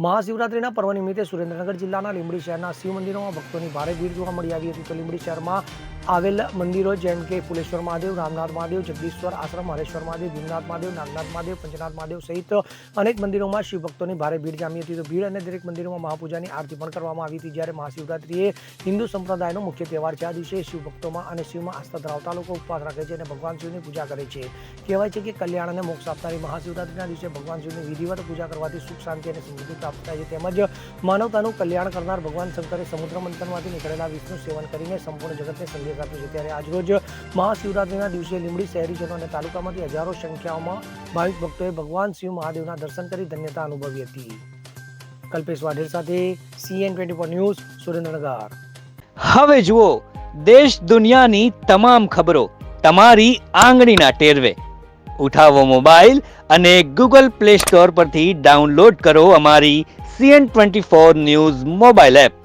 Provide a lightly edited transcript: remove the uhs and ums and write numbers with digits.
મહાશિવરાત્રિના પર્વ નિમિત્તે સુરેન્દ્રનગર જિલ્લાના લીંબડી શહેરના શિવ મંદિરોમાં ભક્તોની ભારે ભીડ જોવા મળી આવી હતી. તો લીંબડી શહેરમાં આવેલ મંદિરો જેમ કે ફુલેશ્વર મહાદેવ, રામનાથ મહાદેવ, જગદીશ્વર આશ્રમ, હરેશ્વર મહાદેવ, ભીમનાથ મહાદેવ, નાગનાથ મહાદેવ, પંચનાથ મહાદેવ સહિત અનેક મંદિરોમાં શિવ ભક્તોની ભારે ભીડ જામી હતી. તો ભીડ અને દરેક મંદિરોમાં મહાપૂજાની આરતી પણ કરવામાં આવી હતી. જ્યારે મહાશિવરાત્રિ એ હિન્દુ સંપ્રદાયનો મુખ્ય તહેવાર છે. આ દિવસે શિવ ભક્તોમાં અને શિવમાં આસ્થા ધરાવતા લોકો ઉપવાસ રાખે છે અને ભગવાન શિવની પૂજા કરે છે. કહેવાય છે કે કલ્યાણ અને મોક્ષ આપનારી મહાશિવરાત્રિના દિવસે ભગવાન શિવની વિધિવત પૂજા કરવાથી સુખ, શાંતિ અને સમૃદ્ધિ પ્રાપ્ત થાય છે. તેમજ માનવતાનું કલ્યાણ કરનાર ભગવાન શંકરે સમુદ્ર મંથનમાંથી નીકળેલા વિષ્ણુ સેવન કરીને સંપૂર્ણ જગતને સંદેશ આપ્યો છે. ત્યારે આજરોજ મહાશિવરાત્રિના દિવસે લીંબડી શહેરીજનો અને તાલુકામાંથી હજારો સંખ્યામાં ભાવિક ભક્તોએ ભગવાન શિવ મહાદેવના દર્શન કરી ધન્યતા અનુભવી હતી. કલ્પેશ વાઢેર સાથે CN24 ન્યૂઝ, સુરેન્દ્રનગર. હવે જુઓ દેશ દુનિયાની તમામ ખબરો તમારી આંગળીના ટેરવે. ઉઠાવો મોબાઈલ અને Google Play Store પરથી ડાઉનલોડ કરો અમારી CN24 ન્યૂઝ મોબાઈલ એપ.